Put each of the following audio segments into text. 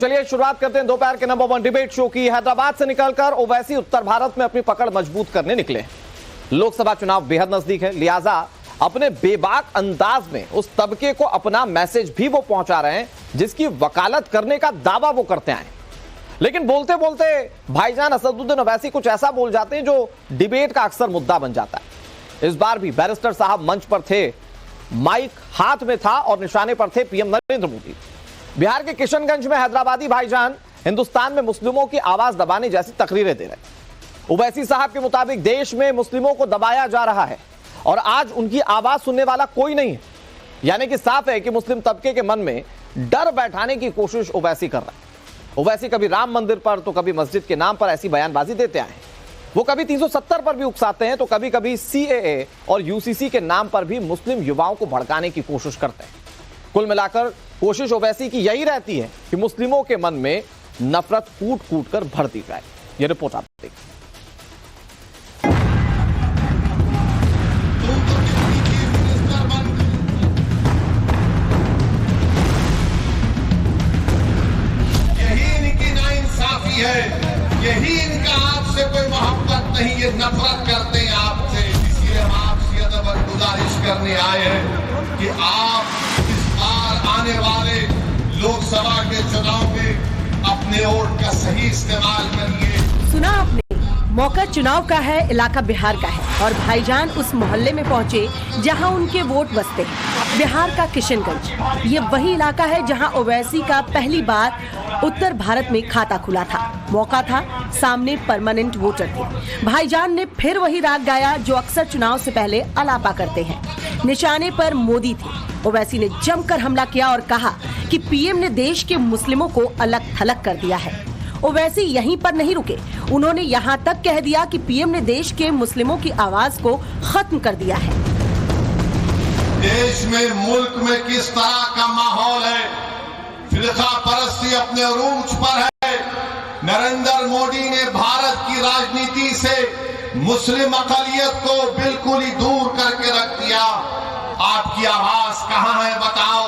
चलिए शुरुआत करते हैं दोपहर के नंबर 1 डिबेट शो की। हैदराबाद से निकलकर ओवैसी उत्तर भारत में अपनी पकड़ मजबूत करने निकले। लोकसभा चुनाव बेहद नजदीक है, लिहाजा अपने बेबाक अंदाज में उस तबके को अपना मैसेज भी वो पहुंचा रहे हैं जिसकी वकालत करने का दावा वो करते आए। लेकिन बोलते बोलते भाईजान असदुद्दीन ओवैसी कुछ ऐसा बोल जाते हैं जो डिबेट का अक्सर मुद्दा बन जाता है। इस बार भी बैरिस्टर साहब मंच पर थे, माइक हाथ में था और निशाने पर थे पीएम नरेंद्र मोदी। बिहार के किशनगंज में हैदराबादी भाईजान हिंदुस्तान में मुस्लिमों की आवाज दबाने जैसी तकरीरें दे रहे। ओवैसी साहब के मुताबिक देश में मुस्लिमों को दबाया जा रहा है और आज उनकी आवाज सुनने वाला कोई नहीं है। यानी कि साफ है कि मुस्लिम तबके के मन में डर बैठाने की कोशिश ओवैसी कर रहा है। ओवैसी कभी राम मंदिर पर तो कभी मस्जिद के नाम पर ऐसी बयानबाजी देते आए हैं। वो कभी 370 पर भी उकसाते हैं तो कभी कभी सीएए और यूसीसी के नाम पर भी मुस्लिम युवाओं को भड़काने की कोशिश करते हैं। कुल मिलाकर कोशिश ओवैसी की यही रहती है कि मुस्लिमों के मन में नफरत कूट कूट कर भर दी जाए। यह रिपोर्ट आप देखिए। यही इनकी नाइंसाफी है, यही इनका आपसे कोई मोहब्बत नहीं, ये नफरत करते हैं आपसे। इसलिए हम आपसे अदब गुजारिश करने आए हैं कि आप आने वाले लोकसभा के चुनाव में अपने वोट का सही इस्तेमाल करिए। सुना आपने, मौका चुनाव का है, इलाका बिहार का है और भाईजान उस मोहल्ले में पहुंचे जहां उनके वोट बसते हैं। बिहार का किशनगंज ये वही इलाका है जहां ओवैसी का पहली बार उत्तर भारत में खाता खुला था। मौका था, सामने परमानेंट वोटर थे। भाईजान ने फिर वही राग गाया जो अक्सर चुनाव से पहले अलापा करते हैं। निशाने पर मोदी थे। ओवैसी ने जमकर हमला किया और कहा कि पीएम ने देश के मुस्लिमों को अलग थलग कर दिया है। ओवैसी यहीं पर नहीं रुके, उन्होंने यहां तक कह दिया कि पीएम ने देश के मुस्लिमों की आवाज को खत्म कर दिया है। देश में, मुल्क में किस तरह का माहौल है, फिरका परस्ती अपने अरूज पर है। नरेंद्र मोदी ने भारत की राजनीति से मुस्लिम अक़लियत को बिल्कुल ही दूर करके रख दिया। आपकी आवाज कहां है बताओ।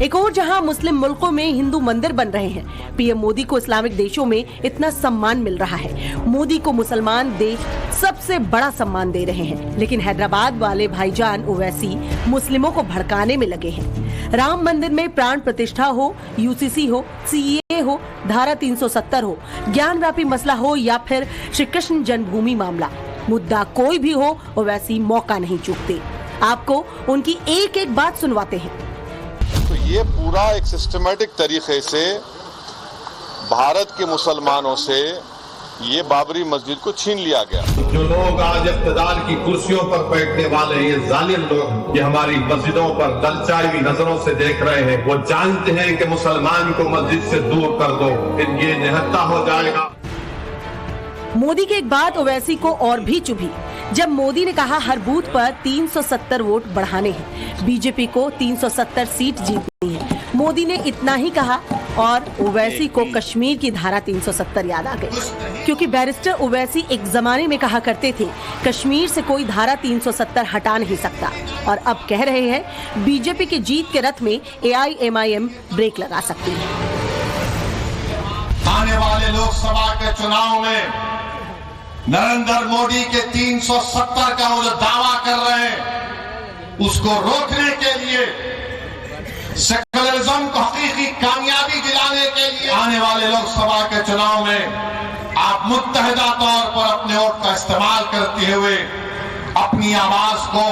एक और जहां मुस्लिम मुल्कों में हिंदू मंदिर बन रहे हैं, पीएम मोदी को इस्लामिक देशों में इतना सम्मान मिल रहा है। मोदी को मुसलमान देश सबसे बड़ा सम्मान दे रहे हैं, लेकिन हैदराबाद वाले भाईजान ओवैसी मुस्लिमों को भड़काने में लगे हैं। राम मंदिर में प्राण प्रतिष्ठा हो, यूसीसी हो, सीएए हो, धारा 370 हो, ज्ञान व्यापी मसला हो या फिर श्री कृष्ण जन्मभूमि मामला, मुद्दा कोई भी हो, ओवैसी मौका नहीं चूकते। आपको उनकी एक एक बात सुनवाते हैं। तो ये पूरा एक सिस्टमैटिक तरीके से भारत के मुसलमानों से ये बाबरी मस्जिद को छीन लिया गया। जो लोग आज इक़्तिदार की कुर्सियों पर बैठने वाले ये जालिम लोग ये हमारी मस्जिदों पर ललचाई हुई नजरों से देख रहे हैं, वो जानते हैं कि मुसलमान को मस्जिद से दूर कर दो, ये निहत्था हो जाएगा। मोदी की एक बात ओवैसी को और भी चुभी जब मोदी ने कहा हर बूथ पर 370 वोट बढ़ाने हैं, बीजेपी को 370 सीट जीतनी है। मोदी ने इतना ही कहा और ओवैसी को कश्मीर की धारा 370 याद आ गई, क्योंकि बैरिस्टर ओवैसी एक जमाने में कहा करते थे कश्मीर से कोई धारा 370 हटा नहीं सकता, और अब कह रहे हैं बीजेपी की जीत के रथ में AIMIM ब्रेक लगा सकती है। आने वाले लोकसभा के चुनाव में नरेंद्र मोदी के 370 का वो जो दावा कर रहे हैं, उसको रोकने के लिए, सेकुलरिज्म को हकीकी कामयाबी दिलाने के लिए आने वाले लोकसभा के चुनाव में आप मुत्तहिदा तौर पर अपने वोट का इस्तेमाल करते हुए अपनी आवाज को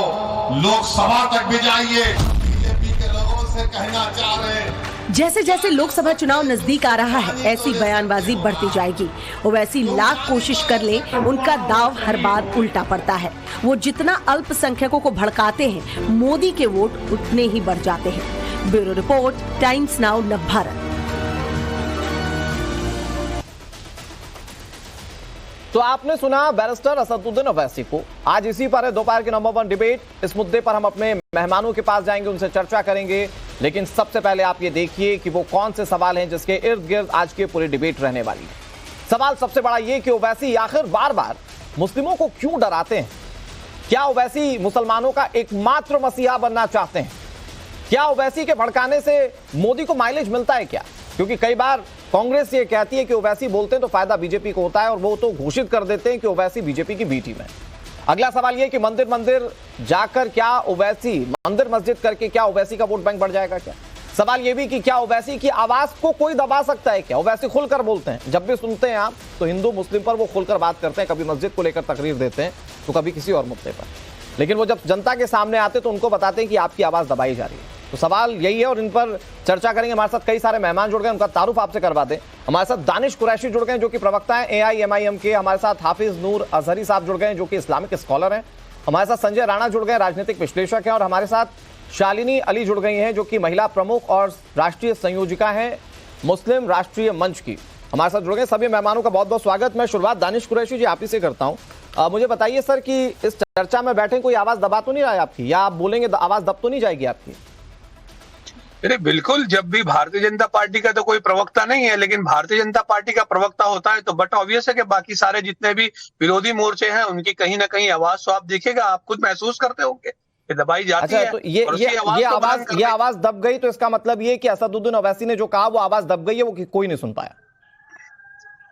लोकसभा तक भिजाइए। बीजेपी के लोगों से कहना चाह रहे हैं, जैसे जैसे लोकसभा चुनाव नजदीक आ रहा है, ऐसी बयानबाजी बढ़ती जाएगी। ओवैसी लाख कोशिश कर ले, उनका दाव हर बार उल्टा पड़ता है। वो जितना अल्पसंख्यकों को भड़काते हैं, मोदी के वोट उतने ही बढ़ जाते हैं। Bureau report, times now Navbharat. तो आपने सुना बैरिस्टर असदुद्दीन ओवैसी को। आज इसी पर है दोपहर के नंबर 1 डिबेट। इस मुद्दे पर हम अपने मेहमानों के पास जाएंगे, उनसे चर्चा करेंगे, लेकिन सबसे पहले आप ये देखिए कि वो कौन से सवाल हैं जिसके इर्द गिर्द आज की पूरी डिबेट रहने वाली है। सवाल सबसे बड़ा ये कि ओवैसी आखिर बार बार मुस्लिमों को क्यों डराते हैं? क्या ओवैसी मुसलमानों का एकमात्र मसीहा बनना चाहते हैं? क्या ओवैसी के भड़काने से मोदी को माइलेज मिलता है क्या? क्योंकि कई बार कांग्रेस ये कहती है कि ओवैसी बोलते हैं तो फायदा बीजेपी को होता है, और वो तो घोषित कर देते हैं कि ओवैसी बीजेपी की बी टीम है। अगला सवाल ये कि मंदिर मंदिर जाकर क्या ओवैसी, मंदिर मस्जिद करके क्या ओवैसी का वोट बैंक बढ़ जाएगा क्या? सवाल ये भी कि क्या ओवैसी की आवाज को कोई दबा सकता है क्या? ओवैसी खुलकर बोलते हैं, जब भी सुनते हैं आप तो हिंदू मुस्लिम पर वो खुलकर बात करते हैं, कभी मस्जिद को लेकर तकरीर देते हैं तो कभी किसी और मुद्दे पर, लेकिन वो जब जनता के सामने आते तो उनको बताते हैं कि आपकी आवाज दबाई जा रही है। तो सवाल यही है और इन पर चर्चा करेंगे। हमारे साथ कई सारे मेहमान जुड़ गए, उनका तारुफ आपसे करवा दें। हमारे साथ दानिश कुरैशी जुड़ गए जो कि प्रवक्ता हैं AIMIM के, हमारे साथ हाफिज नूर अजहरी साहब जुड़ गए जो कि इस्लामिक स्कॉलर हैं, हमारे साथ संजय राणा जुड़ गए, राजनीतिक विश्लेषक हैं, और हमारे साथ शालिनी अली जुड़ गई हैं जो कि महिला प्रमुख और राष्ट्रीय संयोजिका हैं मुस्लिम राष्ट्रीय मंच की, हमारे साथ जुड़ गए। सभी मेहमानों का बहुत बहुत स्वागत। मैं शुरुआत दानिश कुरैशी जी आप ही से करता हूं। मुझे बताइए सर कि इस चर्चा में बैठे कोई आवाज दबा तो नहीं रहा है आपकी, या आप बोलेंगे आवाज दब तो नहीं जाएगी आपकी? अरे बिल्कुल, जब भी भारतीय जनता पार्टी का तो कोई प्रवक्ता नहीं है, लेकिन भारतीय जनता पार्टी का प्रवक्ता होता है तो बट ऑब्वियस है कि बाकी सारे जितने भी विरोधी मोर्चे हैं उनकी कहीं ना कहीं आवाज तो आप देखिएगा, आप खुद महसूस करते होंगे कि दबाई जाती है। तो ये आवाज दब गई तो इसका मतलब ये कि असदुद्दीन ओवैसी ने जो कहा वो आवाज दब गई है, वो कोई नहीं सुन पाया?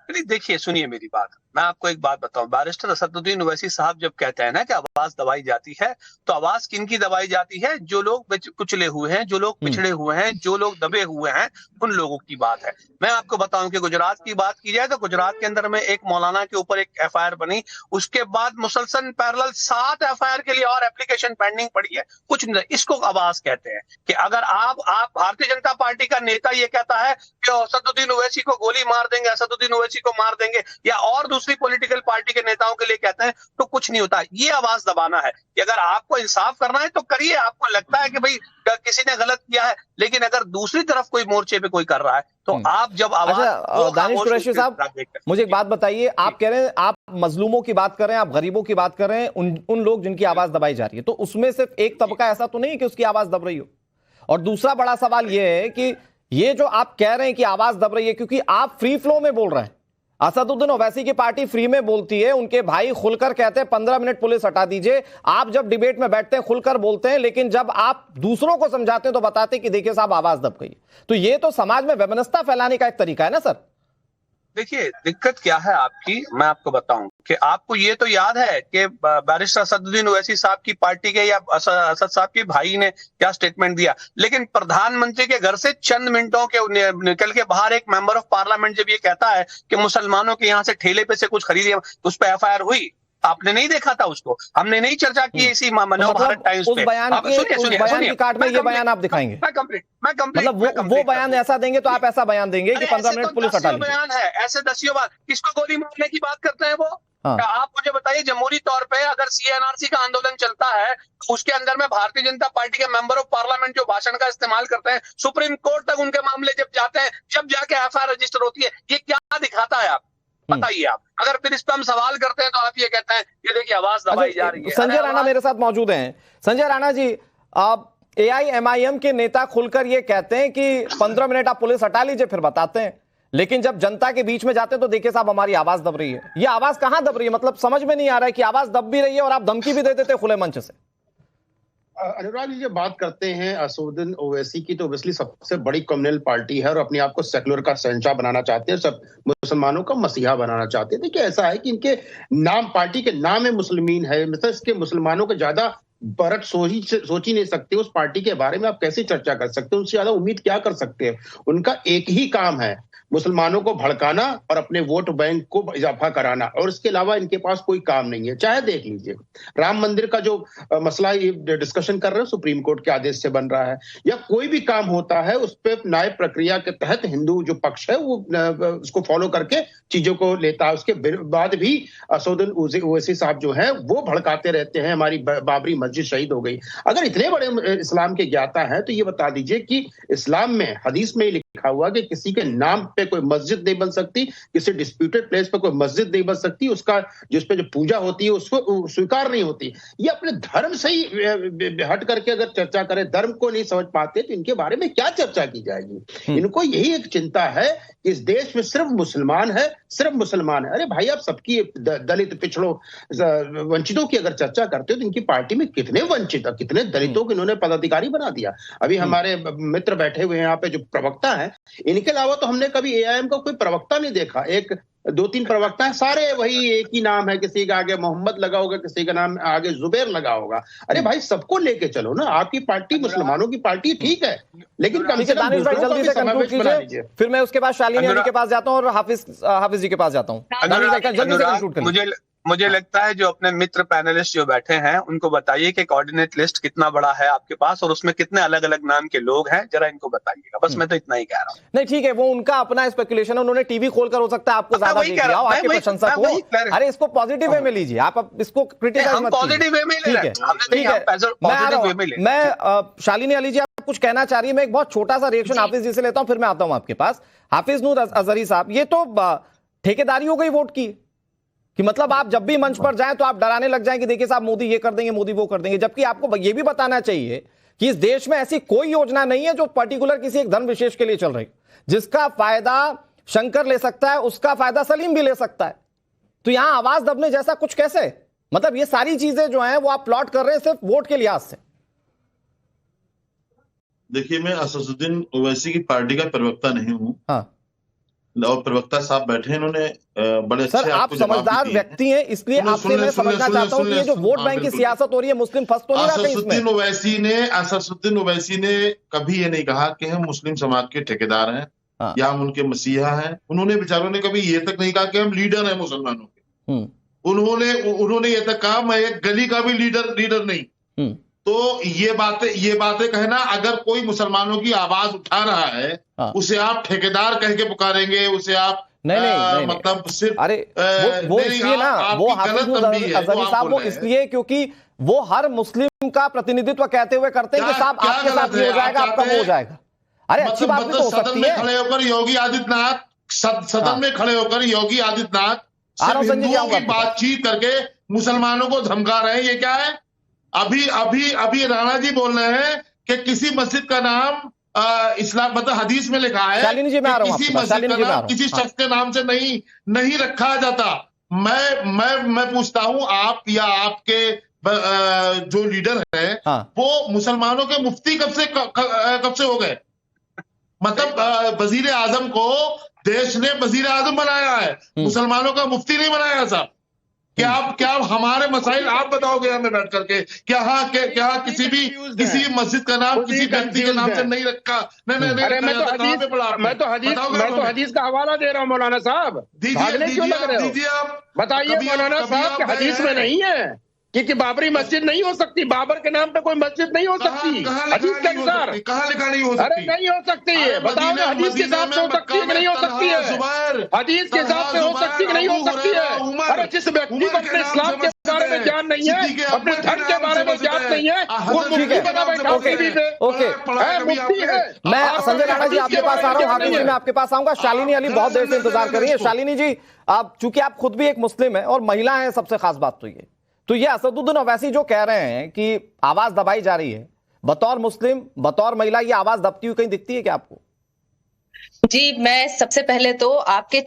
नहीं, देखिए सुनिए मेरी बात, मैं आपको एक बात बताऊं। बैरिस्टर असदुद्दीन ओवैसी साहब जब कहते हैं ना कि आवाज दबाई जाती है, तो आवाज किनकी दबाई जाती है? जो लोग कुचले हुए हैं, जो लोग पिछड़े हुए हैं, जो लोग दबे हुए हैं, उन लोगों की बात है। मैं आपको बताऊं कि गुजरात की बात की जाए तो गुजरात के अंदर में एक मौलाना के ऊपर एक FIR बनी, उसके बाद मुसलसल पैरेलल 7 FIR के लिए और एप्लीकेशन पेंडिंग पड़ी है। कुछ नहीं, इसको आवाज कहते हैं कि अगर आप भारतीय जनता पार्टी का नेता ये कहता है कि असदुद्दीन ओवैसी को गोली मार देंगे, असदुद्दीन ओवैसी को मार देंगे, या और दूसरी पॉलिटिकल पार्टी के नेताओं के लिए कहते हैं, तो कुछ नहीं होता। ये आवाज दबाना है कि अगर आपको इंसाफ करना है तो करिए, आपको लगता है कि भाई किसी ने गलत किया है, लेकिन अगर दूसरी तरफ कोई मोर्चे पे कोई कर रहा है तो आप जब आवाज। दानिश कुरैशी साहब मुझे एक बात बताइए, आप कह रहे हैं आप मजलूमों की बात कर रहे हैं, आप गरीबों की बात कर रहे हैं, उन लोग जिनकी आवाज दबाई जा रही है, तो उसमें सिर्फ एक तबका ऐसा तो नहीं कि उसकी आवाज दब रही हो? और दूसरा बड़ा सवाल यह है कि ये जो आप कह रहे हैं कि आवाज दब रही है, क्योंकि आप फ्री फ्लो में बोल रहे हैं, असदुद्दीन ओवैसी की पार्टी फ्री में बोलती है, उनके भाई खुलकर कहते हैं 15 मिनट पुलिस हटा दीजिए। आप जब डिबेट में बैठते हैं खुलकर बोलते हैं, लेकिन जब आप दूसरों को समझाते हैं तो बताते हैं कि देखिए साहब आवाज दब गई। तो ये तो समाज में वैमनस्यता फैलाने का एक तरीका है ना सर? देखिए दिक्कत क्या है आपकी, मैं आपको बताऊं कि आपको ये तो याद है कि बैरिस्टर असदुद्दीन ओवैसी साहब की पार्टी के या असद साहब के भाई ने क्या स्टेटमेंट दिया, लेकिन प्रधानमंत्री के घर से चंद मिनटों के निकल के बाहर एक मेंबर ऑफ पार्लियामेंट जब ये कहता है कि मुसलमानों के यहाँ से ठेले पे से कुछ खरीदिए, उस पर FIR हुई। आपने नहीं देखा था उसको, हमने नहीं चर्चा की इसी नवभारत टाइम्स पे। सुनिए काट में ये बयान आप दिखाएंगे, मतलब वो बयान ऐसा देंगे तो आप ऐसा बयान देंगे कि 15 मिनट पुलिस हटा लीजिए। बयान है ऐसे दसियों बार, किसको गोली मारने की बात करते हैं वो? आप मुझे बताइए, जमहूरी तौर पे अगर CNRC का आंदोलन चलता है तो उसके अंदर में भारतीय जनता पार्टी के मेंबर ऑफ पार्लियामेंट जो भाषण का इस्तेमाल करते हैं, सुप्रीम कोर्ट तक उनके मामले जब जाते हैं, जब जाके FIR रजिस्टर होती है, ये क्या दिखाता है? आप बताइए। आप अगर फिर इस पर हम सवाल करते हैं तो आप ये कहते हैं ये देखिए आवाज दबाई जा रही है। संजय राणा मेरे साथ मौजूद हैं। संजय राणा जी, आप AIMIM के नेता खुलकर ये कहते हैं कि 15 मिनट आप पुलिस हटा लीजिए फिर बताते हैं, लेकिन जब जनता के बीच में जाते हैं तो देखिए साहब हमारी आवाज दब रही है। ये आवाज कहां दब रही है? मतलब समझ में नहीं आ रहा है कि आवाज दब भी रही है और आप धमकी भी दे देते खुले मंच से। अनुराग जी, जब बात करते हैं असदुद्दीन ओवैसी की, तो ऑब्वियसली सबसे बड़ी कम्युनल पार्टी है और अपने आप को सेकुलर का शहंशाह बनाना चाहते हैं, सब मुसलमानों का मसीहा बनाना चाहते हैं। देखिए ऐसा है कि इनके नाम, पार्टी के नाम में मुस्लिमीन है, मतलब इसके मुसलमानों को ज्यादा परख सोच ही नहीं सकते। उस पार्टी के बारे में आप कैसे चर्चा कर सकते हैं? उनसे ज्यादा उम्मीद क्या कर सकते हैं? उनका एक ही काम है, मुसलमानों को भड़काना और अपने वोट बैंक को इजाफा कराना, और इसके अलावा इनके पास कोई काम नहीं है। चाहे देख लीजिए राम मंदिर का जो मसला ये डिस्कशन कर रहे हैं, सुप्रीम कोर्ट के आदेश से बन रहा है, या कोई भी काम होता है उस पर न्याय प्रक्रिया के तहत हिंदू जो पक्ष है वो उसको फॉलो करके चीजों को लेता है। उसके बाद भी असदुद्दीन ओवैसी साहब जो है वो भड़काते रहते हैं, हमारी बाबरी मस्जिद शहीद हो गई। अगर इतने बड़े इस्लाम के ज्ञाता है तो ये बता दीजिए कि इस्लाम में हदीस में लिखा हुआ कि किसी के नाम पे पे कोई मस्जिद नहीं बन सकती, किसी डिस्प्यूटेड प्लेस पे कोई मस्जिद नहीं बन सकती, उसका जिस पे जो पूजा होती है उसको स्वीकार नहीं होती। ये अपने धर्म से ही हट करके अगर चर्चा करें, धर्म को नहीं समझ पाते तो इनके बारे में क्या चर्चा की जाएगी। इनको यही एक चिंता है कि इस देश में सिर्फ मुसलमान है, सिर्फ मुसलमान है। अरे भाई, आप सबकी, दलित, पिछड़ों, वंचितों की अगर चर्चा करते हो तो इनकी पार्टी में कितने वंचित, कितने दलितों को इन्होंने पदाधिकारी बना दिया। अभी हमारे मित्र बैठे हुए हैं यहाँ पे जो प्रवक्ता हैं, इनके अलावा तो हमने कभी एआईएम का कोई प्रवक्ता नहीं देखा। एक 2-3 प्रवक्ता है, सारे वही एक ही नाम है, किसी का आगे मोहम्मद लगा होगा, किसी का नाम आगे जुबैर लगा होगा। अरे भाई, सबको लेके चलो ना। आपकी पार्टी मुसलमानों की पार्टी ठीक है, लेकिन कम से कम दानिश भाई जल्दी से कंक्लूड कीजिए, फिर मैं उसके बाद शालिनी अली के पास जाता हूं और हाफिज जी के पास जाता हूं। दानिश भाई जल्दी से कंक्लूड करिए। मुझे लगता है जो अपने मित्र पैनलिस्ट जो बैठे हैं उनको बताइए कि कोऑर्डिनेट लिस्ट कितना बड़ा है आपके पास और उसमें कितने अलग अलग नाम के लोग हैं, जरा इनको बताइएगा। बस मैं तो इतना ही कह रहा हूँ। नहीं ठीक है, वो उनका अपना स्पेकुलेशन है, उन्होंने टीवी खोलकर हो सकता है आपको ज्यादा देख लिया हो, आपके प्रशंसक हो। अरे इसको पॉजिटिव वे में लीजिए, आप इसको क्रिटिसाइज मत कीजिए। पॉजिटिव वे में ले रहे हैं। मैं शालिनी अली जी आप कुछ कहना चाह रही है, मैं एक बहुत छोटा सा रिएक्शन हाफिज जी से लेता हूं, फिर मैं आता हूं आपके पास। हाफिज नूर अजहरी साहब, ये तो ठेकेदारी हो गई वोट की, कि मतलब आप जब भी मंच पर जाएं तो आप डराने लग जाएं कि देखिए साहब मोदी ये कर देंगे, मोदी वो कर देंगे, जबकि आपको ये भी बताना चाहिए कि इस देश में ऐसी कोई योजना नहीं है जो पर्टिकुलर किसी एक धर्म विशेष के लिए चल रही, जिसका फायदा शंकर ले सकता है उसका फायदा सलीम भी ले सकता है। तो यहां आवाज दबने जैसा कुछ कैसे, मतलब ये सारी चीजें जो हैं वो आप प्लॉट कर रहे हैं सिर्फ वोट के लिहाज से। देखिए, मैं असदुद्दीन ओवैसी की पार्टी का प्रवक्ता नहीं हूं। हाँ, और प्रवक्ता साहब बैठे हैं, इन्होंने बड़े अच्छे सर आप समझदार व्यक्ति हैं, इसलिए आपसे मैं समझना चाहता हूं कि ये जो वोट बैंक की सियासत हो रही है, मुस्लिम फंस तो नहीं रहा कहीं इसमें? असदुद्दीन ओवैसी ने कभी ये नहीं कहा कि हम मुस्लिम समाज के ठेकेदार हैं या हम उनके मसीहा हैं। उन्होंने बेचारों ने कभी ये तक नहीं कहा कि हम लीडर हैं मुसलमानों के। उन्होंने ये तक कहा मैं एक गली का भी लीडर नहीं। तो ये बातें कहना, अगर कोई मुसलमानों की आवाज उठा रहा है उसे आप ठेकेदार कह के पुकारेंगे, उसे आप नहीं, मतलब सिर्फ अरे वो इसलिए ना, वो हाफिज अजहरी साहब वो इसलिए क्योंकि वो हर मुस्लिम का प्रतिनिधित्व कहते हुए करते हैं कि साहब आपके साथ ये हो जाएगा, आपका वो हो जाएगा। अरे अच्छी बात भी तो हो सकती है। खड़े होकर योगी आदित्यनाथ, सदन में खड़े होकर योगी आदित्यनाथ हिंदुओं की बातचीत करके मुसलमानों को धमका रहे हैं, ये क्या है? अभी राणा जी बोल रहे हैं कि किसी मस्जिद का नाम इस्लाम, मतलब हदीस में लिखा है किसी मस्जिद का नाम किसी शख्स के नाम से नहीं रखा जाता। मैं पूछता हूं, आप या आपके जो लीडर हैं वो मुसलमानों के मुफ्ती कब से हो गए? मतलब वजीर आजम को देश ने वजीर आजम बनाया है, मुसलमानों का मुफ्ती नहीं बनाया साहब। क्या हमारे मसाइल आप बताओगे हमें बैठ करके? क्या किसी मस्जिद का नाम किसी व्यक्ति के नाम से नहीं रखा? नहीं, मैं तो हदीस का हवाला दे रहा हूँ मौलाना साहब। भागने क्यों लग रहे हो? आप बताइए मौलाना साहब कि हदीस में नहीं है कि बाबरी मस्जिद नहीं हो सकती, बाबर के नाम पे कोई मस्जिद नहीं हो सकती हदीस के अनुसार। कहाँ लिखा नहीं हो सकती? अरे नहीं हो सकती है, बताओ ना हदीस के हिसाब से हो सकती है कि नहीं हो सकती है? हदीस के हिसाब से हो सकती है कि नहीं हो सकती है? अरे जिस व्यक्ति को अपने इस्लाम के बारे में ज्ञान नहीं है, अपने धर्म के बारे में ज्ञान नहीं है, वो मुफ्ती बना बैठा टीवी पे। ओके, मुफ्ती है। मैं संजय राणा जी आपके पास आ रहा हूँ, हाफिज जी मैं आपके पास आऊंगा। शालिनी अली बहुत देर से इंतजार कर रही है। शालिनी जी, आप चूंकि आप खुद भी एक मुस्लिम है और महिला है, सबसे खास बात तो ये असदुद्दीन ओवैसी जो कह रहे हैं कि आवाज दबाई जा रही है, बतौर मुस्लिम बतौर महिला ये आवाज दबती हुई कहीं दिखती है क्या आपको? जी, मैं सबसे पहले तो आपके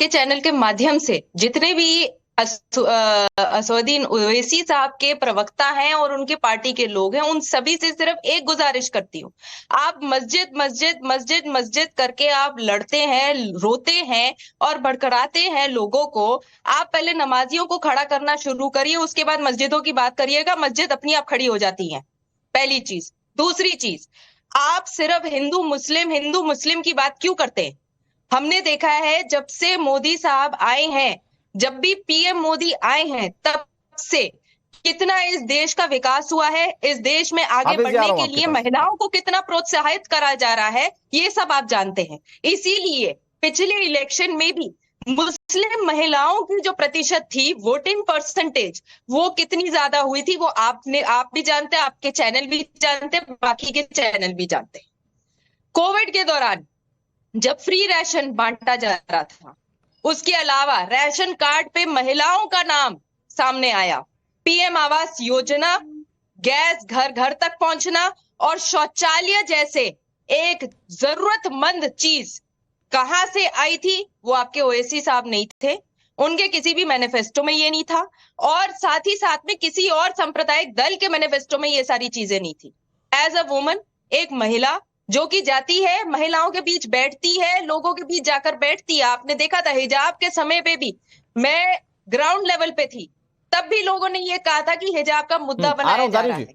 चैनल के माध्यम से जितने भी असदुद्दीन ओवैसी साहब के प्रवक्ता हैं और उनके पार्टी के लोग हैं, उन सभी से सिर्फ एक गुजारिश करती हूँ, आप मस्जिद करके आप लड़ते हैं, रोते हैं और भड़कड़ाते हैं लोगों को। आप पहले नमाजियों को खड़ा करना शुरू करिए, उसके बाद मस्जिदों की बात करिएगा। मस्जिद अपनी आप खड़ी हो जाती है, पहली चीज। दूसरी चीज, आप सिर्फ हिंदू मुस्लिम की बात क्यों करते हैं? हमने देखा है जब से मोदी साहब आए हैं, जब भी पीएम मोदी आए हैं, तब से कितना इस देश का विकास हुआ है, इस देश में आगे बढ़ने के लिए महिलाओं को कितना प्रोत्साहित करा जा रहा है, ये सब आप जानते हैं। इसीलिए पिछले इलेक्शन में भी मुस्लिम महिलाओं की जो प्रतिशत थी, वोटिंग परसेंटेज, वो कितनी ज्यादा हुई थी, वो आप भी जानते हैं, आपके चैनल भी जानते हैं, बाकी के चैनल भी जानते हैं। कोविड के दौरान जब फ्री राशन बांटा जा रहा था, उसके अलावा राशन कार्ड पे महिलाओं का नाम सामने आया, पीएम आवास योजना, गैस घर घर तक पहुंचना और शौचालय जैसे एक जरूरतमंद चीज कहां से आई थी, वो आपके ओवैसी साहब नहीं थे, उनके किसी भी मैनिफेस्टो में ये नहीं था, और साथ ही साथ में किसी और सांप्रदायिक दल के मैनिफेस्टो में ये सारी चीजें नहीं थी। एज अ वुमन, एक महिला जो कि जाती है, महिलाओं के बीच बैठती है, लोगों के बीच जाकर बैठती है। आपने देखा था हिजाब के समय पे भी, मैं ग्राउंड लेवल पे थी, तब भी लोगों ने ये कहा था कि हिजाब का मुद्दा बनाया जा रहा है।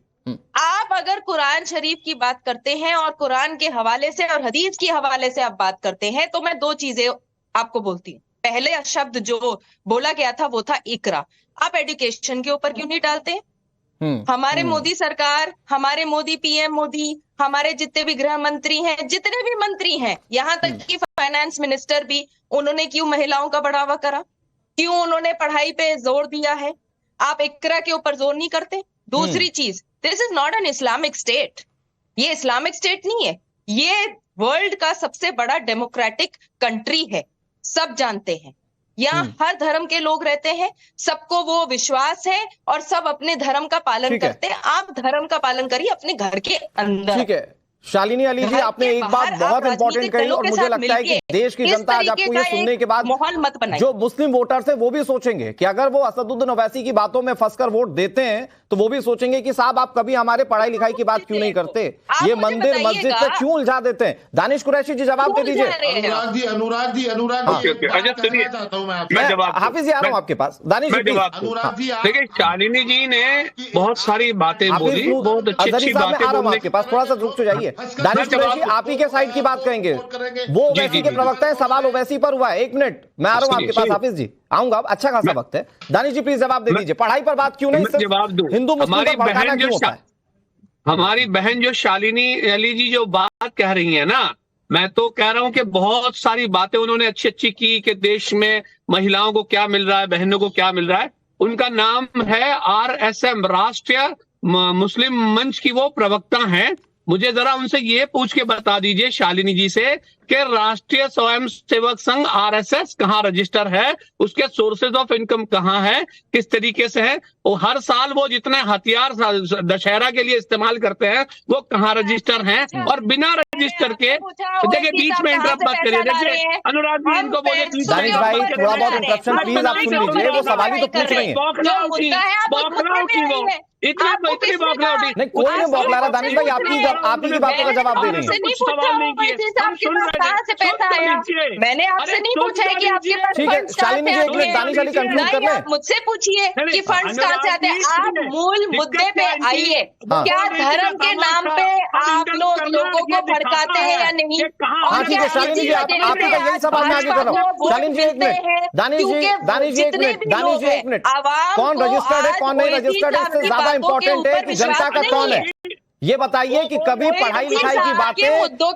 आप अगर कुरान शरीफ की बात करते हैं और कुरान के हवाले से और हदीस के हवाले से आप बात करते हैं, तो मैं दो चीजें आपको बोलती हूँ। पहले शब्द जो बोला गया था वो था इकरा। आप एजुकेशन के ऊपर क्यों नहीं डालते? हमारे मोदी सरकार, हमारे मोदी पीएम मोदी, हमारे जितने भी गृह मंत्री हैं, जितने भी मंत्री हैं, यहाँ तक कि फाइनेंस मिनिस्टर भी, उन्होंने क्यों महिलाओं का बढ़ावा करा? क्यों उन्होंने पढ़ाई पे जोर दिया है? आप इकरा के ऊपर जोर नहीं करते। दूसरी चीज, this is not an Islamic state. ये इस्लामिक स्टेट नहीं है, ये वर्ल्ड का सबसे बड़ा डेमोक्रेटिक कंट्री है, सब जानते हैं। यहाँ हर धर्म के लोग रहते हैं, सबको वो विश्वास है और सब अपने धर्म का पालन करते हैं। आप धर्म का पालन करिए अपने घर के अंदर। ठीक है शालिनी अली जी, आपने एक बात बहुत इंपॉर्टेंट कही और मुझे लगता है कि देश की जनता आज आपको ये सुनने के बाद, माहौल मत बनाइए। जो मुस्लिम वोटर्स है वो भी सोचेंगे कि अगर वो असदुद्दीन ओवैसी की बातों में फंसकर वोट देते हैं तो वो भी सोचेंगे कि साहब आप कभी हमारे पढ़ाई लिखाई की बात क्यों नहीं करते, ये मंदिर मस्जिद पे क्यों उलझा देते हैं। दानिश कुरैशी जी जवाब दे दीजिए। अनुराग जी हाफिज जी आ रहा हूं आपके पास। दानिश जी, देखिए शालिनी जी ने बहुत सारी बातें बोली, बहुत अच्छी अच्छी बातें बोली। आपके पास थोड़ा सा रुक तो जाइए। दानिश कुरैशी आप ही के साइड की बात करेंगे, वो ओवैसी के प्रवक्ता है, सवाल ओवैसी पर हुआ है। 1 मिनट मैं आ रहा हूं आपके पास। हाफिज जी आऊंगा, अच्छा खासा वक्त है। दानिश जी प्लीज जवाब दे दीजिए, पढ़ाई पर बात क्यों नहीं, जवाब दो। हिंदू मुस्लिम पर भड़काना क्यों होता है? हमारी बहन जो शालिनी अली जी जो बात कह रही है ना, मैं तो कह रहा हूं कि बहुत सारी बातें उन्होंने अच्छी अच्छी की कि देश में महिलाओं को क्या मिल रहा है, बहनों को क्या मिल रहा है। उनका नाम है RSM, राष्ट्रीय मुस्लिम मंच की वो प्रवक्ता हैं। मुझे जरा उनसे ये पूछ के बता दीजिए शालिनी जी से कि राष्ट्रीय स्वयं सेवक संघ RSS कहाँ रजिस्टर है, उसके सोर्सेज ऑफ इनकम कहाँ है, किस तरीके से है, वो हर साल वो जितने हथियार दशहरा के लिए इस्तेमाल करते हैं वो कहाँ रजिस्टर हैं, और बिना रजिस्टर के देखिए बीच में इंटरप्ट मत करिए। देखिए अनुराग जी इनको बोले दानिश भाई थोड़ा बहुत इंटरप्शन प्लीज आप सुन लीजिए, वो सवाल ही तो पूछ रही है। बौखलाओ की वो इतनी बौखलाओ की नहीं, कोई नहीं बौखला रहा। दानिश भाई आप ही की बातों का जवाब दे रही है। सवाल नहीं किए, कहाँ से पैसा आया? मैंने आपसे नहीं पूछा है कि आपके पास ठीक है शालिनी जी, एक मिनट दानिश अली कंक्लूड कर लें। मुझसे पूछिए कि फंड्स कहाँ से आते हैं। आप मूल मुद्दे पे आइए। क्या धर्म के नाम पे आप लोगों को भड़काते हैं या नहीं? हाँ ठीक है शालिनी जी, आपका यही सवाल मैं आगे कर रहा हूँ। शालिनी जी 1 मिनट, दानिश जी 1 मिनट, कौन रजिस्टर्ड है कौन नहीं रजिस्टर्ड है, इससे ज्यादा इंपॉर्टेंट है कि जनता का कौन है। ये बताइए कि कभी पढ़ाई लिखाई की बातें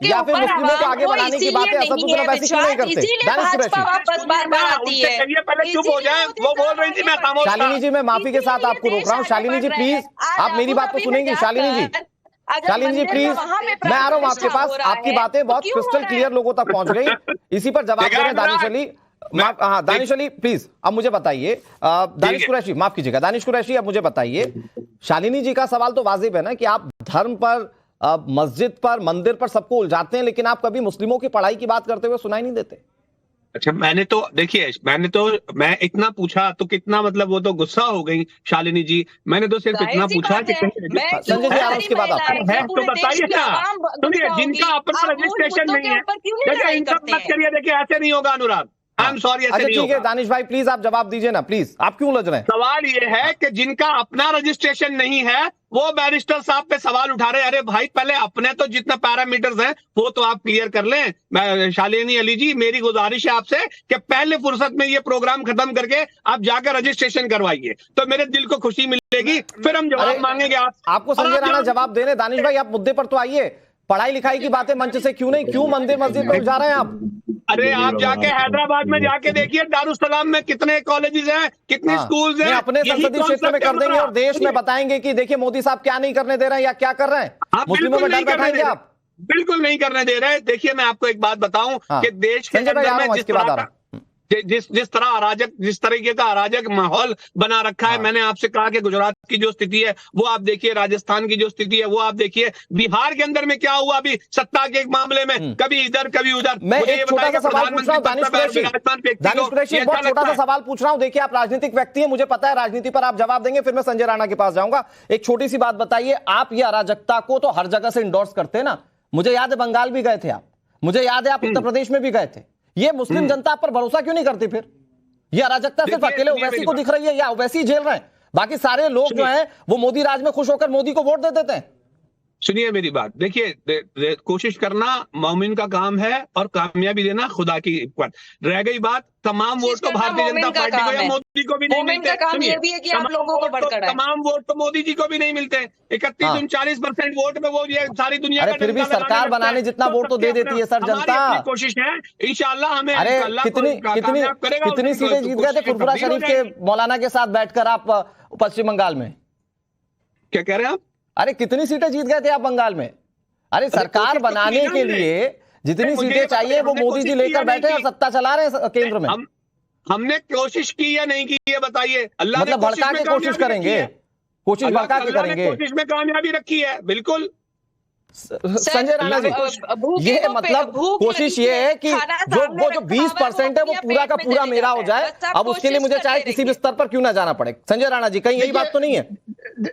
या फिर मुस्लिमों को आगे बढ़ाने की बातें असदुद्दीन ओवैसी क्यों नहीं करते? दानिश कुरैशी बार आती है, पहले चुप हो जाए, वो बोल रही थी मैं खामोश। शालिनी जी मैं माफी के साथ आपको रोक रहा हूँ। शालिनी जी प्लीज आप मेरी बात तो सुनेंगी। शालिनी जी प्लीज मैं आ रहा हूँ आपके पास, आपकी बातें बहुत क्रिस्टल क्लियर लोगों तक पहुंच गई, इसी पर जवाब दे रहे हैं दानिश अली। हाँ दानिश अली प्लीज अब मुझे बताइए, दानिश कुरैशी माफ कीजिएगा, दानिश कुरैशी अब मुझे बताइए, शालिनी जी का सवाल तो वाजिब है ना कि आप धर्म पर, मस्जिद पर, मंदिर पर सबको उलझाते हैं, लेकिन आप कभी मुस्लिमों की पढ़ाई की बात करते हुए सुनाई नहीं देते। अच्छा मैं इतना पूछा तो कितना, मतलब वो तो गुस्सा हो गई शालिनी जी। मैंने तो सिर्फ इतना पूछा कि संजय जी आप उसके बाद है तो बताइए ना। सुनिए, जिनका अपना रजिस्ट्रेशन नहीं है, देखिए इनका मत करिए, देखिए ऐसे नहीं होगा अनुराग, आई एम सॉरी, ऐसे नहीं होगा। दानिश भाई प्लीज आप जवाब दीजिए ना, प्लीज आप क्यों उलझ रहे हैं? सवाल ये है कि जिनका अपना रजिस्ट्रेशन नहीं है वो बैरिस्टर साहब पे सवाल उठा रहे हैं। अरे भाई पहले अपने तो जितने पैरामीटर्स हैं वो तो आप क्लियर कर लें। शालिनी अली जी मेरी गुजारिश है आपसे कि पहले फुर्सत में ये प्रोग्राम खत्म करके आप जाकर रजिस्ट्रेशन करवाइए, तो मेरे दिल को खुशी मिलेगी, फिर हम जवाब मांगेंगे। आपको संजय राणा जवाब दे रहे। दानिश भाई आप मुद्दे पर तो आइए, पढ़ाई लिखाई की बातें मंच से क्यों नहीं, क्यों मंदिर मस्जिद पर उलझा रहे हैं आप? अरे आप जाके हैदराबाद में जाके देखिए, दारुसलाम में कितने कॉलेजेस हैं, कितने स्कूल्स हैं। अपने संसदीय क्षेत्र में कर देंगे और देश में बताएंगे कि देखिए मोदी साहब क्या नहीं करने दे रहे हैं या क्या कर रहे हैं। मुस्लिमों में डर बैठाएंगे आप? बिल्कुल नहीं करने दे रहे। देखिए मैं आपको एक बात बताऊं कि देश के अंदर में जिस तरह अराजक, जिस तरीके का अराजक माहौल बना रखा है, मैंने आपसे कहा कि गुजरात की जो स्थिति है वो आप देखिए, राजस्थान की जो स्थिति है वो आप देखिए, बिहार के अंदर में क्या हुआ अभी सत्ता के मामले में, कभी इधर कभी उधर। मैं एक छोटा सा सवाल पूछ रहा हूं दानिश कुरैशी, बहुत छोटा सा सवाल पूछ रहा हूं। देखिए आप राजनीतिक व्यक्ति हैं, मुझे पता है राजनीति पर आप जवाब देंगे, फिर मैं संजय राणा के पास जाऊंगा। एक छोटी सी बात बताइए, आप ये अराजकता को तो हर जगह से इंडोर्स करते हैं ना, मुझे याद है बंगाल भी गए थे आप, मुझे याद है आप उत्तर प्रदेश में भी गए थे। ये मुस्लिम जनता पर भरोसा क्यों नहीं करती? फिर ये अराजकता सिर्फ अकेले ओवैसी को दिख रही है या ओवैसी झेल रहे हैं? बाकी सारे लोग जो हैं वो मोदी राज में खुश होकर मोदी को वोट दे देते हैं। सुनिए मेरी बात, देखिए कोशिश करना मोमिन का काम है और कामयाबी देना खुदा की ऊपर। रह गई बात तमाम वोट तो भारतीय जनता पार्टी को या मोदी को भी नहीं मिलते। तमाम वोट तो मोदी जी को भी नहीं मिलते। 31-39% वोट में वो ये सारी दुनिया का फिर भी सरकार बनाने जितना वोट तो दे देती है सर जनता। कोशिश है इंशाल्लाह हमें। अरे कितनी सीटें जीत गए थे फुरफुरा शरीफ के मौलाना के साथ बैठकर आप पश्चिम बंगाल में? क्या कह रहे हैं आप? अरे कितनी सीटें जीत गए थे आप बंगाल में? अरे सरकार बनाने के लिए जितनी सीटें चाहिए वो मोदी जी लेकर बैठे और सत्ता चला रहे हैं केंद्र में। हमने कोशिश की या नहीं की ये बताइए? अल्लाह मतलब भड़का के कोशिश करेंगे, कोशिश भड़का के करेंगे, कोशिश में कामयाबी रखी है बिल्कुल। संजय राणा जी, ये मतलब कोशिश ये है कि जो 20% है वो पूरा का पूरा मेरा हो जाए। अब उसके लिए मुझे चाहे किसी भी स्तर पर क्यों ना जाना पड़े। संजय राणा जी, कहीं यही बात तो नहीं है?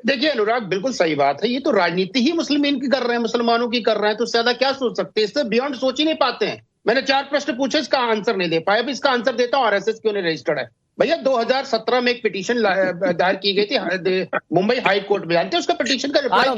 देखिए अनुराग, बिल्कुल सही बात है। ये तो राजनीति ही मुस्लिमीन की कर रहे हैं, मुसलमानों की कर रहे हैं, तो ज्यादा क्या सोच सकते हैं? इससे बियॉन्ड सोच ही नहीं पाते हैं। मैंने 4 प्रश्न पूछे, इसका आंसर नहीं दे पाया। अभी इसका आंसर देता हूं, आरएसएस क्यों नहीं रजिस्टर्ड है। भैया 2017 में एक पिटीशन दायर की गई थी मुंबई हाई कोर्ट में, जानते हैं उसका पिटीशन का रिप्लाई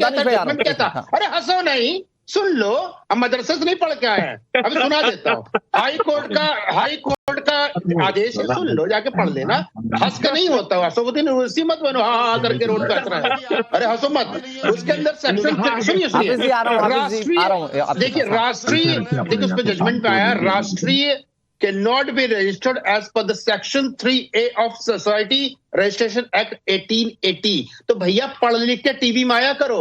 क्या था? अरे हंसो नहीं, सुन लो, हम मदरसे से नहीं पढ़ के आए हैं, अभी सुना देता हूँ। हाई कोर्ट का आदेश है, सुन लो, जाके पढ़ लेना। हंस के नहीं होता, असुद्दीन ओवैसी मत बनो हाँ करके रोड पे हंस रहा है। अरे हंसो मत। उसके अंदर सेक्शन सुनिए, देखिए राष्ट्रीय, देखिए उस पर जजमेंट में आया, राष्ट्रीय cannot be registered as per the section 3A of Society Registration Act 1880। तो भैया पढ़ लिख के टीवी में आया करो,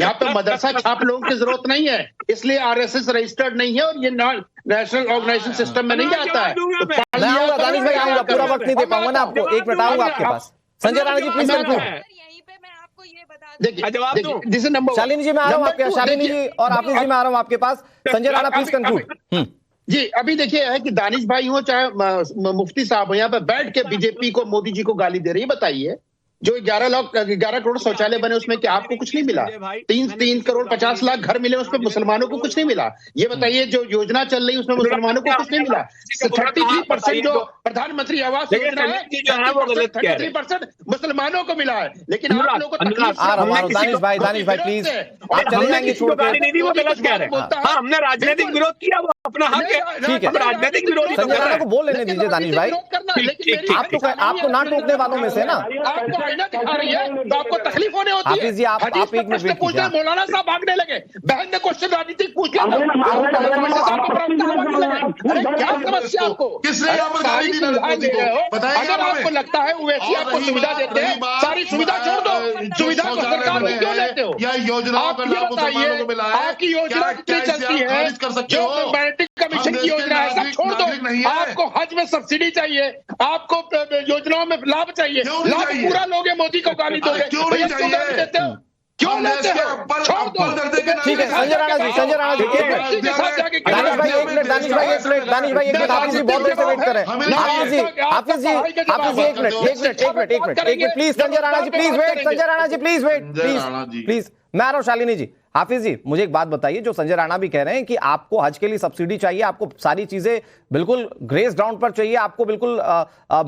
यहाँ पे मदरसा छाप लोगों की जरूरत नहीं है, इसलिए आरएसएस रजिस्टर्ड नहीं है और ये नेशनल ऑर्गेनाइजेशन सिस्टम में नहीं आता है। मैं आऊंगा दानिश भाई, आऊंगा, पूरा वक्त नहीं दे पाऊंगा ना आपको, 1 मिनट आऊंगा आपके पास। Sanjay Rana ji please conclude. देखिए शालिनी जी मैं आ रहा हूँ आपके, शालिनी जी और हाफिज जी मैं आ रहा हूँ आपके पास। Sanjay Rana please conclude. जी अभी देखिए है कि दानिश भाई हो चाहे मुफ्ती साहब हो, यहाँ पे बैठ के बीजेपी को, मोदी जी को गाली दे रही है। बताइए जो 11 करोड़ शौचालय बने उसमें क्या आपको कुछ नहीं मिला? 3 करोड़ 50 लाख घर मिले, उसमें मुसलमानों को कुछ नहीं मिला। ये बताइए जो योजना चल रही है उसमें मुसलमानों को कुछ नहीं मिला। 33% जो प्रधानमंत्री आवास योजना है 33% मुसलमानों को मिला है, लेकिन आप लोगों को दानिश भाई प्लीज आप चले जाएंगे छोड़ के। हमने राजनीतिक विरोध किया, वो अपना हक है, ठीक है, राजनीतिक विरोध संजय राणा को बोल लेने दीजिए। दानिश भाई आप तो ना टोकने वालों में से ना, दिखा रही है तो आपको तकलीफ होने होती है। जी आप एक मिनट पूछ रहे, मौलाना साहब भागने लगे, बहन ने क्वेश्चन राजनीतिक पूछ लिया, क्या समस्या आपको? अगर आपको लगता है ओवैसी आपको सुविधा देते हैं, सारी सुविधा छोड़ दो, सुविधा को सरकार में क्यों लेते हो? आपकी योजना कितनी चलती है, जो मैग्नेटिक कमीशन की योजना है सब छोड़ दो। आपको हज में सब्सिडी चाहिए, आपको योजनाओं में लाभ चाहिए, लाभ पूरा लोगे, मोदी को गाली दोगे, क्यों नहीं देते हो? क्यों लेते हो? छोड़ दो। ठीक है संजय राणा जी, दानिश भाई एक मिनट, दानिश भाई एक मिनट, हाफिज जी बहुत देर से वेट कर रहे हैं। हाफिज जी एक minute please, Sanjay Rana ji please wait, Sanjay Rana ji please wait, please मैं आ रहा हूँ। शालिनी जी, हाफिज जी मुझे एक बात बताइए, जो संजय राणा भी कह रहे हैं कि आपको हज के लिए सब्सिडी चाहिए, आपको सारी चीजें बिल्कुल ग्रेस ग्राउंड पर चाहिए, आपको बिल्कुल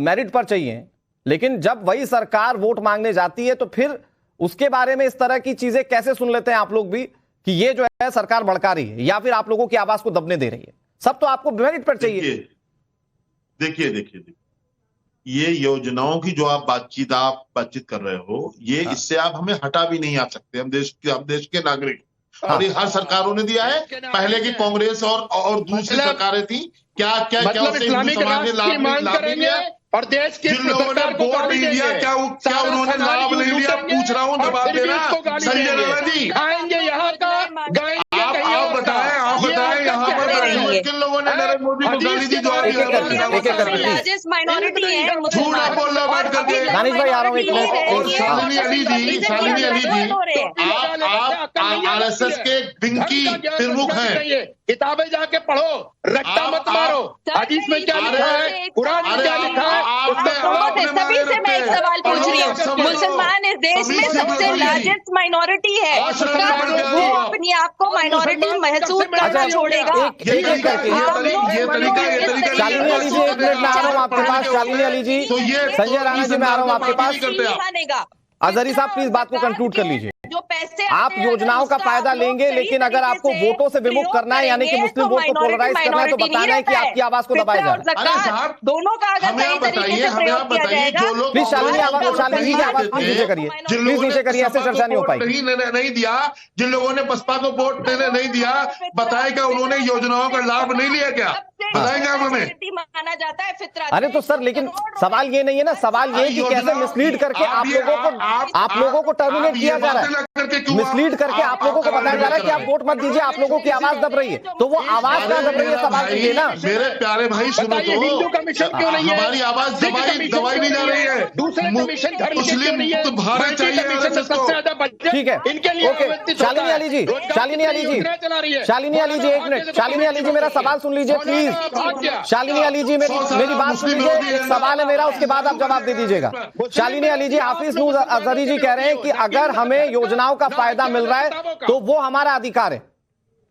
मेरिट पर चाहिए, लेकिन जब वही सरकार वोट मांगने जाती है तो फिर उसके बारे में इस तरह की चीजें कैसे सुन लेते हैं आप लोग भी कि ये जो है सरकार भड़का रही है या फिर आप लोगों की आवाज को दबने दे रही है? सब तो आपको मेरिट पर चाहिए। देखिए ये योजनाओं की जो आप बातचीत कर रहे हो, ये इससे आप हमें हटा भी नहीं आ सकते। हम देश के नागरिक, और ये हर सरकारों ने दिया है, पहले की कांग्रेस और दूसरी सरकारें थी, क्या इस्लामिक राष्ट्र की मांग करेंगे और देश के सरकार को गाली देंगे, क्या उन्होंने लाभ नहीं लिया? पूछ रहा हूँ, जवाब देना। संजय राणा जी खाएंगे यहाँ का, गाएंगे आप बताएं करेंगे। किन लोगों ने नरेंद्र मोदी को गाली दी? लार्जेस्ट माइनॉरिटी है मुसलमान। बोल रहे बैठ करके। दानिश भाई आ रहा हूँ एक मिनट। शालिनी अली जी, आप आरएसएस के विंग की प्रमुख हैं। किताबें जाके पढ़ो, रट्टा मत मारो। हदीस में क्या लिखा है, कुरान में क्या लिखा है? सभी से मैं एक सवाल पूछ रही हूँ, मुसलमान इस देश में सबसे लार्जेस्ट माइनॉरिटी है, वो अपने आप को माइनॉरिटी महसूस करना छोड़ेगा? शालिनी अली जी एक मिनट में आ रहा हूँ आपके पास। शालिनी अली जी, संजय राणा जी मैं आ रहा हूँ आपके पास। अजहरी साहब प्लीज बात को कंक्लूड कर लीजिए। जो पैसे आप योजनाओं का फायदा लेंगे, लेकिन अगर आपको वोटों से विमुख करना है, यानी कि मुस्लिम वोट को पोलराइज करना है, तो बताना है कि आपकी आवाज को दबाया जा रहा है। दोनों का अगर सही तरीके से प्रयोग किया जाएगा। प्लीज शालिनी शालिनी जी आवाज नीचे करिए, प्लीज नीचे करिए, ऐसे चर्चा नहीं हो पाएगी। नहीं दिया, जिन लोगों ने बसपा को वोट नहीं दिया, बताएगा उन्होंने योजनाओं का लाभ नहीं लिया क्या? बताएंगे आप हमें? माना जाता है फितरत। अरे तो सर, लेकिन सवाल ये नहीं है ना, सवाल ये कि कैसे मिसलीड करके आप लोगों को टर्मिनेट किया जा रहा है, मिसलीड करके आप लोगों को बताया जा रहा है कि आप वोट मत दीजिए, आप लोगों की आवाज दब रही है। तो वो आवाज क्या दब रही है, सवाल कीजिए ना। मेरे प्यारे भाई सुनो तो, हिंदू कमीशन क्यों नहीं है? हमारी आवाज दबाई नहीं जा रही है। दूसरे कमीशन मुस्लिम तो भारत चाहिए सबसे ज्यादा बजट ठीक है, इनके लिए ओके। शालिनी अली जी, शालिनी अली जी, शालिनी अली जी एक मिनट। शालिनी अली जी मेरा सवाल सुन लीजिए प्लीज। शालिनी अली जी मेरी बात सुन लीजिए, एक सवाल है मेरा, उसके बाद आप जवाब दे दीजिएगा। शालिनी अली जी, हाफिज नूर अजहरी जी कह रहे हैं कि अगर हमें योजनाओं का फायदा मिल रहा है तो वो हमारा अधिकार है,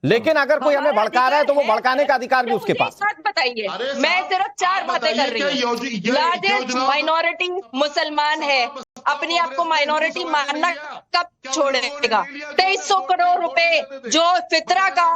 लेकिन अगर कोई हमें भड़का रहा है तो वो भड़काने का अधिकार भी उसके पास। बात बताइए, मैं सिर्फ 4 बातें कर रही हूँ। लार्जेस्ट माइनॉरिटी मुसलमान है, अपने आप को माइनॉरिटी मानना कब छोड़ेगा? 2300 करोड़ रुपए जो फितरा का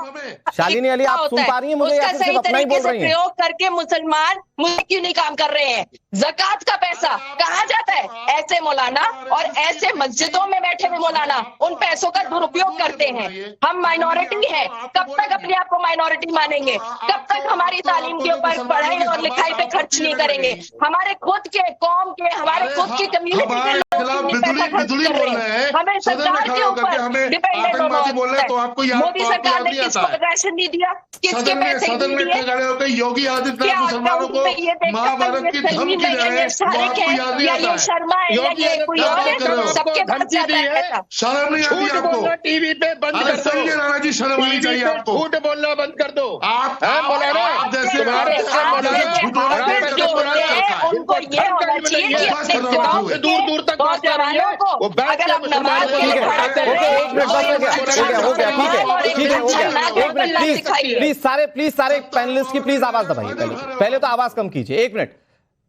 शालिनी अली आप सुन पा रही हैं मुझे? उसका सही तरीके से प्रयोग करके मुसलमान मुझे क्यों नहीं काम कर रहे हैं? ज़कात का पैसा कहाँ जाता है? ऐसे मौलाना और ऐसे मस्जिदों में बैठे हुए मौलाना उन पैसों का दुरुपयोग करते हैं। हम माइनॉरिटी है, कब तक अपने आप को माइनॉरिटी मानेंगे? कब तक हमारी तालीम के ऊपर पढ़ाई और लिखाई पे खर्च नहीं करेंगे? हमारे खुद के कौम के, हमारे खुद की कम्युनिटी के बिजली बोल रहे हैं, हमें सरकार के ऊपर डिपेंडेंट होना है। तो आपको मोदी सरकार ने किसको राशन नहीं दिया, किसके पैसे सदन में खड़े होकर योगी आदित्यनाथ मुसलमानों को महाभारत की धमकी दे रहे हैं, आपको याद नहीं आता है? शर्मा है या ये कोई और है? सबके पास जाता है। शर्म नहीं आती आपको? टीवी पे बंद कर दो। संजय राणा जी, शर्म आनी चाहिए आपको। झूठ बोलना बंद कर दो। आप जैसे उनको ये होना चाहिए कि अपने गांव से दूर दूर तक नौजवानों को अगर आप नमाज प्लीज सारे पैनलिस्ट की प्लीज आवाज दबाइए। पहले तो आवाज कम कीजिए, एक मिनट।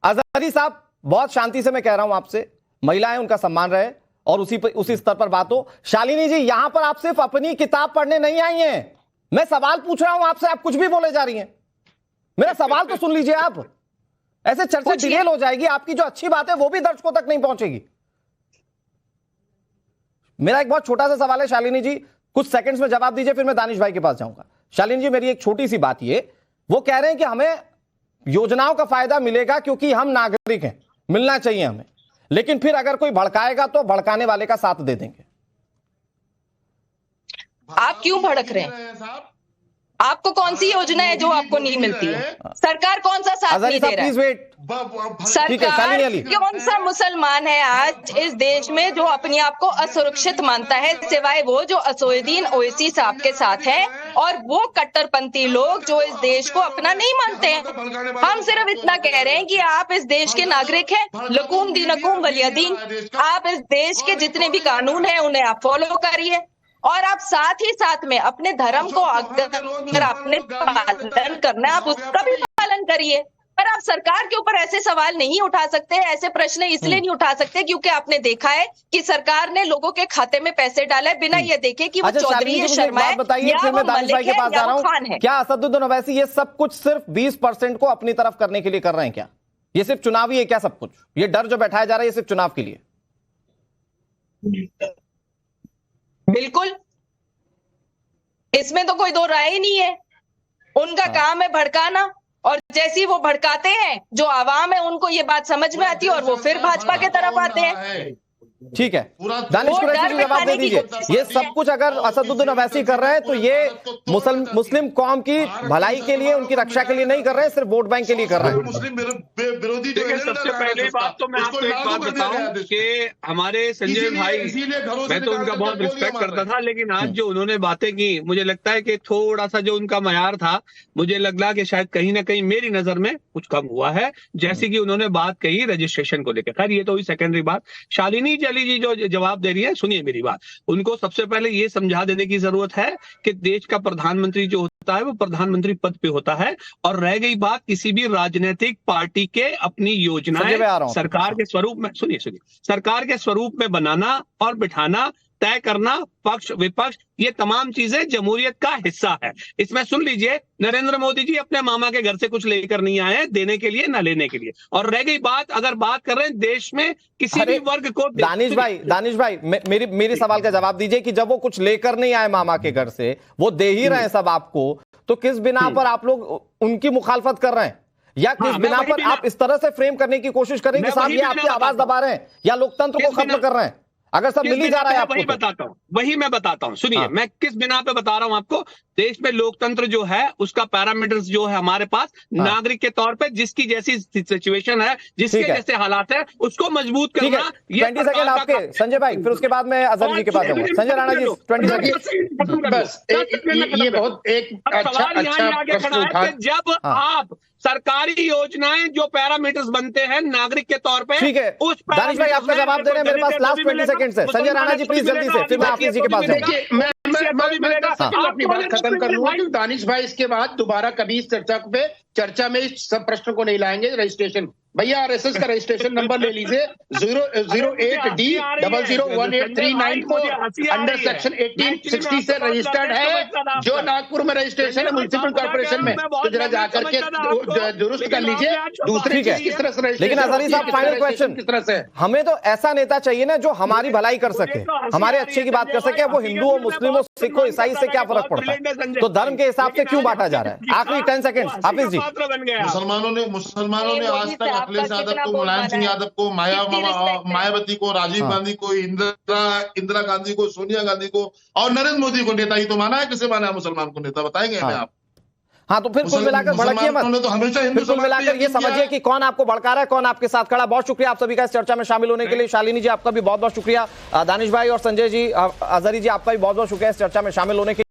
अजहरी साहब, बहुत शांति से मैं कह रहा हूं आपसे, महिलाएं उनका सम्मान रहे और उसी स्तर पर बात हो। शालिनी जी, यहां पर आप सिर्फ अपनी किताब पढ़ने नहीं आई हैं, मैं सवाल पूछ रहा हूं आपसे, आप कुछ भी बोले जा रही हैं। मेरा सवाल तो सुन लीजिए आप, ऐसे चर्चा डिरेल हो जाएगी, आपकी जो अच्छी बात है वो भी दर्शकों तक नहीं पहुंचेगी। मेरा एक बहुत छोटा सा सवाल है शालिनी जी, कुछ सेकंड्स में जवाब दीजिए, फिर मैं दानिश भाई के पास जाऊंगा। शालिनी जी, मेरी एक छोटी सी बात, ये वो कह रहे हैं कि हमें योजनाओं का फायदा मिलेगा क्योंकि हम नागरिक हैं, मिलना चाहिए हमें, लेकिन फिर अगर कोई भड़काएगा तो भड़काने वाले का साथ दे देंगे। आप क्यों भड़क रहे हैं? आपको कौन सी योजना है जो आपको नहीं मिलती है? सरकार कौन सा साथ नहीं दे रहा है? सरकार कौन सा मुसलमान है आज इस देश में जो अपने आप को असुरक्षित मानता है, सिवाय वो जो असदुद्दीन ओवैसी साहब के साथ है और वो कट्टरपंथी लोग जो इस देश को अपना नहीं मानते हैं। हम सिर्फ इतना कह रहे हैं कि आप इस देश के नागरिक हैं, लकुम दीनकुम वलियदीन। आप इस देश के जितने भी कानून हैं उन्हें आप फॉलो करिए और आप साथ ही साथ में अपने धर्म को अगर आपने पालन करना है आप उसका भी पालन करिए। पर आप सरकार के ऊपर ऐसे सवाल नहीं उठा सकते, ऐसे प्रश्न इसलिए नहीं उठा सकते क्योंकि आपने देखा है कि सरकार ने लोगों के खाते में पैसे डाला है बिना ये देखे कि वो चौधरी है, शर्मा है या वो मलिक है या वो खान है। क्या असदुद्दीन ओवैसी ये सब कुछ सिर्फ 20% को अपनी तरफ करने के लिए कर रहे हैं? क्या ये सिर्फ चुनावी है? क्या सब कुछ ये डर जो बैठाया जा रहा है ये सिर्फ चुनाव के लिए? बिल्कुल, इसमें तो कोई दो राय ही नहीं है। उनका काम है भड़काना और जैसे ही वो भड़काते हैं जो आवाम है उनको ये बात समझ में आती है और वो फिर भाजपा के तरफ आते हैं। ठीक है, दानिश कुरैशी जी जवाब दे दीजिए। ये सब कुछ अगर असदुद्दीन ओवैसी कर रहे हैं तो ये मुस्लिम कौम की भलाई के लिए, उनकी रक्षा के लिए नहीं कर रहे हैं, सिर्फ वोट बैंक के लिए कर रहे हैं। मुस्लिम विरोधी जो है, सबसे पहले बात तो मैं आपको एक बात बताऊं कि हमारे संजय भाई, मैं तो उनका बहुत रिस्पेक्ट करता था, लेकिन आज जो उन्होंने बातें की, मुझे लगता है कि थोड़ा सा जो उनका मयार था, मुझे लगा कि शायद कहीं ना कहीं मेरी नजर में कुछ कम हुआ है। जैसे कि उन्होंने बात कही रजिस्ट्रेशन को लेकर, खैर ये तो हुई सेकेंडरी बात। शालिनी जली जी जो जवाब दे रही है, सुनिए मेरी बात, उनको सबसे पहले ये समझा देने की जरूरत है कि देश का प्रधानमंत्री जो होता है वो प्रधानमंत्री पद पे होता है, और रह गई बात किसी भी राजनीतिक पार्टी के अपनी योजनाएं सरकार के स्वरूप में, सुनिए सरकार के स्वरूप में बनाना और बिठाना, तय करना, पक्ष विपक्ष, ये तमाम चीजें जमहूरियत का हिस्सा है। इसमें सुन लीजिए, नरेंद्र मोदी जी अपने मामा के घर से कुछ लेकर नहीं आए हैं, देने के लिए ना लेने के लिए। और रह गई बात, अगर बात कर रहे हैं देश में किसी भी वर्ग को, दानिश भाई मेरी सवाल का जवाब दीजिए कि जब वो कुछ लेकर नहीं आए मामा के घर से, वो दे ही रहे हैं सब आपको, तो किस बिना पर आप लोग उनकी मुखालफत कर रहे हैं, या किस बिना पर आप इस तरह से फ्रेम करने की कोशिश कर रहे हैं कि साहब ये आपकी आवाज दबा रहे हैं या लोकतंत्र को खत्म कर रहे हैं? अगर सब मिल ही जा रहा है आपको, वही मैं बताता हूं। सुनिए, मैं किस बिना पे बता रहा हूं आपको। देश में लोकतंत्र जो है उसका पैरामीटर्स जो है हमारे पास, नागरिक के तौर पे जिसकी जैसी सिचुएशन है, जिसके जैसे हालात है, उसको मजबूत करना। 20 सेकंड आपके संजय भाई, फिर उसके बाद में अजहर जी के पास जाऊंगा। संजय राणा जी 20 सेकंड। बस ये बहुत एक अच्छा प्रश्न उठा। जब आप सरकारी योजनाएं जो पैरामीटर्स बनते हैं नागरिक के तौर पे, ठीक है, दानिश भाई आपका जवाब दे रहे हैं, मेरे पास लास्ट 20 सेकंड है। संजय राणा जी प्लीज जल्दी से, फिर मैं हाफिज जी के पास जाऊंगा। मैं अपनी बात खत्म कर लूंगा, क्योंकि दानिश भाई इसके बाद दोबारा कभी इस चर्चा में इस सब प्रश्न को नहीं लाएंगे। रजिस्ट्रेशन, भैया आरएसएस का रजिस्ट्रेशन नंबर ले लीजिए, 008D001839 अंडर सेक्शन 1860 से रजिस्टर्ड है, जो नागपुर में रजिस्ट्रेशन है म्युनिसिपल कॉर्पोरेशन में, तो जरा जाकर के दुरुस्त कर लीजिए। दूसरी चीज किस तरह से, लेकिन अजहरी साहब फाइनल क्वेश्चन, किस तरह से, हमें तो ऐसा नेता चाहिए ना जो हमारी भलाई कर सके, हमारे अच्छे की बात कर सके। वो हिंदू हो, मुस्लिम हो, सिख हो, ईसाई से क्या फर्क पड़ता है? तो धर्म के हिसाब से क्यों बांटा जा रहा है? आखिरी 10 सेकंड हाफिज जी। मुसलमानों ने आज तक अखिलेश यादव को, मुलायम सिंह यादव को, मायावती को, राजीव गांधी को, इंदिरा गांधी को, सोनिया गांधी को और नरेंद्र मोदी को नेता ही तो माना है। किसे माना है मुसलमान को नेता, बताएंगे हमें आप? हाँ, तो फिर कुल मिलाकर भड़किए मत, तो हमेशा फिर कुल मिलाकर ये समझिए कि कौन आपको भड़का रहा है, कौन आपके साथ खड़ा। बहुत शुक्रिया आप सभी का इस चर्चा में शामिल होने के लिए। शालिनी जी आपका भी बहुत बहुत शुक्रिया, दानिश भाई और संजय जी, अजहरी जी आपका भी बहुत बहुत शुक्रिया इस चर्चा में शामिल होने के लिए।